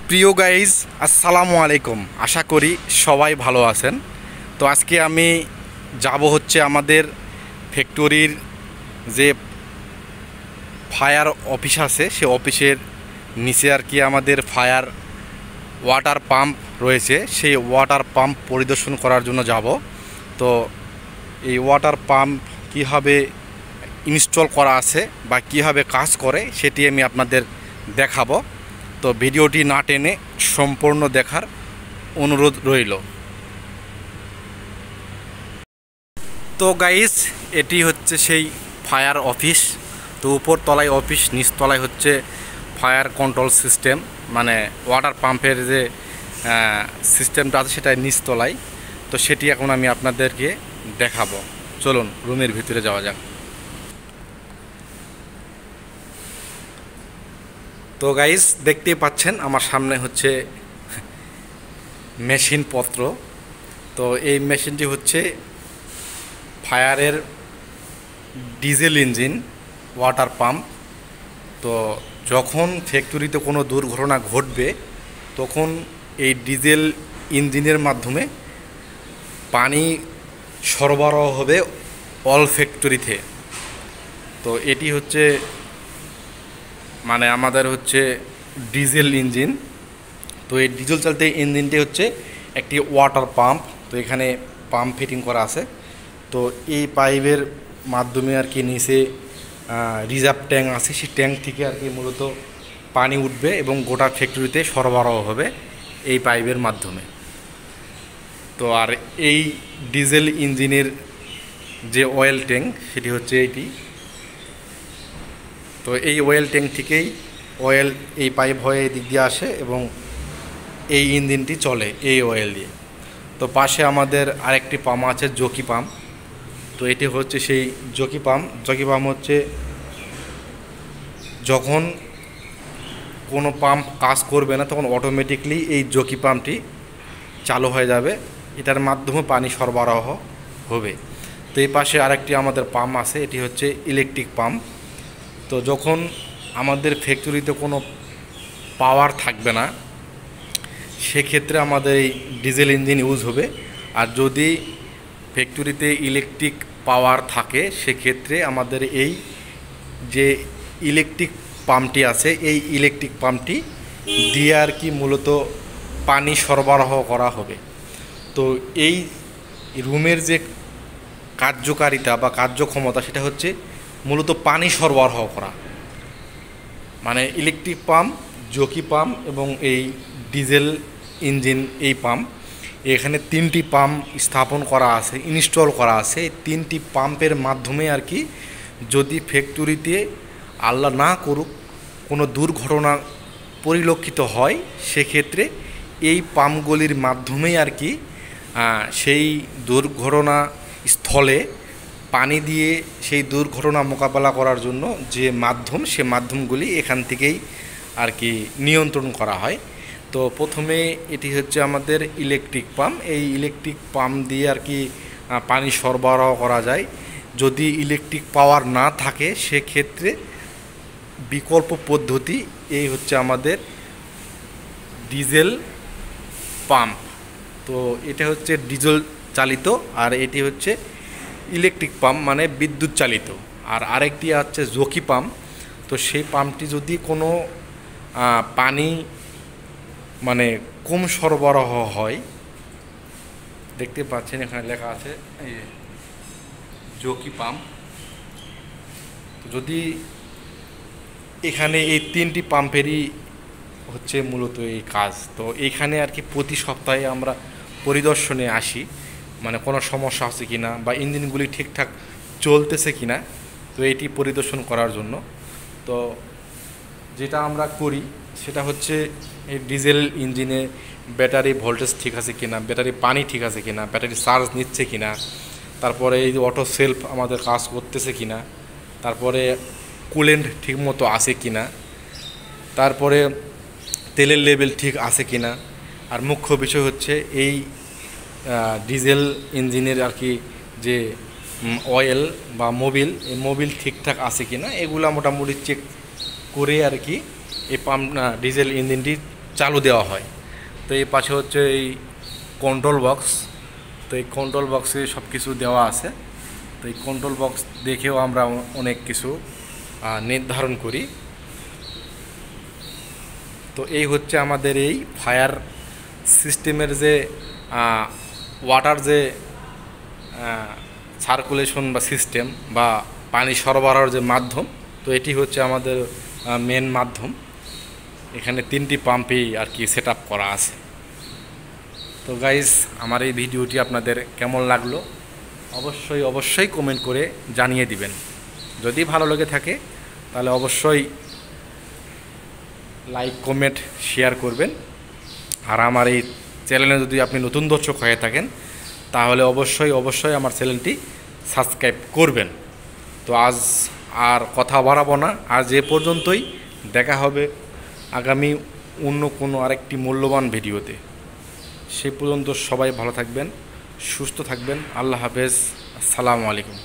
প্রিয় গাইজ, আসসালামু আলাইকুম। আশা করি সবাই ভালো আছেন। তো আজকে আমি যাব হচ্ছে আমাদের ফ্যাক্টরির যে ফায়ার অফিস আছে, সে অফিসের নিচে আর কি আমাদের ফায়ার ওয়াটার পাম্প রয়েছে। সেই ওয়াটার পাম্প পরিদর্শন করার জন্য যাব। তো এই ওয়াটার পাম্প কীভাবে ইনস্টল করা আছে বা কীভাবে কাজ করে সেটি আমি আপনাদের দেখাবো। তো ভিডিওটি না টেনে সম্পূর্ণ দেখার অনুরোধ রইল। তো গাইস, এটি হচ্ছে সেই ফায়ার অফিস। তো উপর তলায় অফিস, নিচতলায় হচ্ছে ফায়ার কন্ট্রোল সিস্টেম, মানে ওয়াটার পাম্পের যে সিস্টেমটা আছে সেটা নিচতলায়। তো সেটি এখন আমি আপনাদেরকে দেখাবো। চলুন রুমের ভিতরে যাওয়া যাক। তো গাইস, দেখতেই পাচ্ছেন আমার সামনে হচ্ছে মেশিনপত্র। তো এই মেশিনটি হচ্ছে ফায়ারের ডিজেল ইঞ্জিন ওয়াটার পাম্প। তো যখন ফ্যাক্টরিতে কোনো দুর্ঘটনা ঘটবে তখন এই ডিজেল ইঞ্জিনের মাধ্যমে পানি সরবরাহ হবে অল ফ্যাক্টরিতে। তো এটি হচ্ছে মানে আমাদের হচ্ছে ডিজেল ইঞ্জিন। তো এই ডিজেল চালিত ইঞ্জিনটি হচ্ছে একটি ওয়াটার পাম্প। তো এখানে পাম্প ফিটিং করা আছে। তো এই পাইপের মাধ্যমে আর কি নিচে রিজার্ভ ট্যাঙ্ক আছে, সেই ট্যাঙ্ক থেকে আর কি মূলত পানি উঠবে এবং গোটা ফ্যাক্টরিতে সরবরাহ হবে এই পাইপের মাধ্যমে। তো আর এই ডিজেল ইঞ্জিনের যে অয়েল ট্যাঙ্ক সেটি হচ্ছে এইটি। তো এই অয়েল ট্যাঙ্ক থেকেই অয়েল এই পাইপ হয়ে এদিক দিয়ে আসে এবং এই ইঞ্জিনটি চলে এই অয়েল দিয়ে। তো পাশে আমাদের আরেকটি পাম্প আছে, জকি পাম্প। তো এটি হচ্ছে সেই জকি পাম্প। জকি পাম্প হচ্ছে যখন কোনো পাম্প কাজ করবে না তখন অটোমেটিকলি এই জকি পাম্পটি চালু হয়ে যাবে, এটার মাধ্যমে পানি সরবরাহ হবে। তো এই পাশে আরেকটি আমাদের পাম্প আছে, এটি হচ্ছে ইলেকট্রিক পাম্প। তো যখন আমাদের ফ্যাক্টরিতে কোনো পাওয়ার থাকবে না সেক্ষেত্রে আমাদের এই ডিজেল ইঞ্জিন ইউজ হবে। আর যদি ফ্যাক্টরিতে ইলেকট্রিক পাওয়ার থাকে সেক্ষেত্রে আমাদের এই যে ইলেকট্রিক পাম্পটি আছে এই ইলেকট্রিক পাম্পটি দিয়ে আর কি মূলত পানি সরবরাহ করা হবে। তো এই রুমের যে কার্যকারিতা বা কার্যক্ষমতা সেটা হচ্ছে মূলত পানি সরবরাহ করা, মানে ইলেকট্রিক পাম্প, জকি পাম্প এবং এই ডিজেল ইঞ্জিন এই পাম্প, এখানে তিনটি পাম্প স্থাপন করা আছে, ইনস্টল করা আছে। এই তিনটি পাম্পের মাধ্যমে আর কি যদি ফ্যাক্টরিতে আল্লাহ না করুক কোনো দুর্ঘটনা পরিলক্ষিত হয় সেক্ষেত্রে এই পাম্পগুলির মাধ্যমেই আর কি সেই দুর্ঘটনা স্থলে পানি দিয়ে সেই দুর্ঘটনা মোকাবেলা করার জন্য যে মাধ্যম, সে মাধ্যমগুলি এখান থেকেই আর কি নিয়ন্ত্রণ করা হয়। তো প্রথমে এটি হচ্ছে আমাদের ইলেকট্রিক পাম্প। এই ইলেকট্রিক পাম্প দিয়ে আর কি পানি সরবরাহ করা যায়। যদি ইলেকট্রিক পাওয়ার না থাকে সেক্ষেত্রে বিকল্প পদ্ধতি এই হচ্ছে আমাদের ডিজেল পাম্প। তো এটা হচ্ছে ডিজেল চালিত আর এটি হচ্ছে ইলেকট্রিক পাম্প মানে বিদ্যুৎ চালিত। আর আরেকটি হচ্ছে জকি পাম্প। তো সেই পাম্পটি যদি কোনো পানি মানে কম সরবরাহ হয়, দেখতে পাচ্ছেন এখানে লেখা আছে জকি পাম্প। যদি এখানে এই তিনটি পাম্পেরই হচ্ছে মূলত এই কাজ। তো এইখানে আর কি প্রতি সপ্তাহে আমরা পরিদর্শনে আসি, মানে কোনো সমস্যা আছে কি না বা ইঞ্জিনগুলি ঠিকঠাক চলতেছে কি না, তো এটি পরিদর্শন করার জন্য। তো যেটা আমরা করি সেটা হচ্ছে এই ডিজেল ইঞ্জিনে ব্যাটারি ভোল্টেজ ঠিক আছে কি না, ব্যাটারি পানি ঠিক আছে কি না, ব্যাটারি চার্জ নিচ্ছে কি না, তারপরে এই অটো সেলফ আমাদের কাজ করতেছে কি না, তারপরে কুলেন্ট ঠিক মতো আছে কি না, তারপরে তেলের লেভেল ঠিক আছে কি না। আর মুখ্য বিষয় হচ্ছে এই ডিজেল ইঞ্জিনের আর কি যে অয়েল বা মোবিল, এই মোবিল ঠিকঠাক আছে কি না, এগুলো মোটামুটি চেক করে আর কি এই পাম্প ডিজেল ইঞ্জিনটি চালু দেওয়া হয়। তো এই পাশে হচ্ছে এই কন্ট্রোল বক্স। তো এই কন্ট্রোল বক্সে সব কিছু দেওয়া আছে। তো এই কন্ট্রোল বক্স দেখেও আমরা অনেক কিছু নির্ধারণ করি। তো এই হচ্ছে আমাদের এই ফায়ার সিস্টেমের যে ওয়াটার যে সার্কুলেশন বা সিস্টেম বা পানি সরবরাহের যে মাধ্যম, তো এটি হচ্ছে আমাদের মেন মাধ্যম। এখানে 3টি পাম্পেই আর কি সেট আপ করা আছে। তো গাইস, আমার এই ভিডিওটি আপনাদের কেমন লাগলো অবশ্যই কমেন্ট করে জানিয়ে দিবেন। যদি ভালো লেগে থাকে তাহলে অবশ্যই লাইক কমেন্ট শেয়ার করবেন। আর আমার এই চ্যানেলে যদি আপনি নতুন দর্শক হয়ে থাকেন তাহলে অবশ্যই আমার চ্যানেলটি সাবস্ক্রাইব করবেন। তো আজ আর কথা বাড়াবো না, আজ এ পর্যন্তই। দেখা হবে আগামী অন্য কোনো আরেকটি মূল্যবান ভিডিওতে। সে পর্যন্ত সবাই ভালো থাকবেন, সুস্থ থাকবেন। আল্লাহ হাফেজ, আসসালামু আলাইকুম।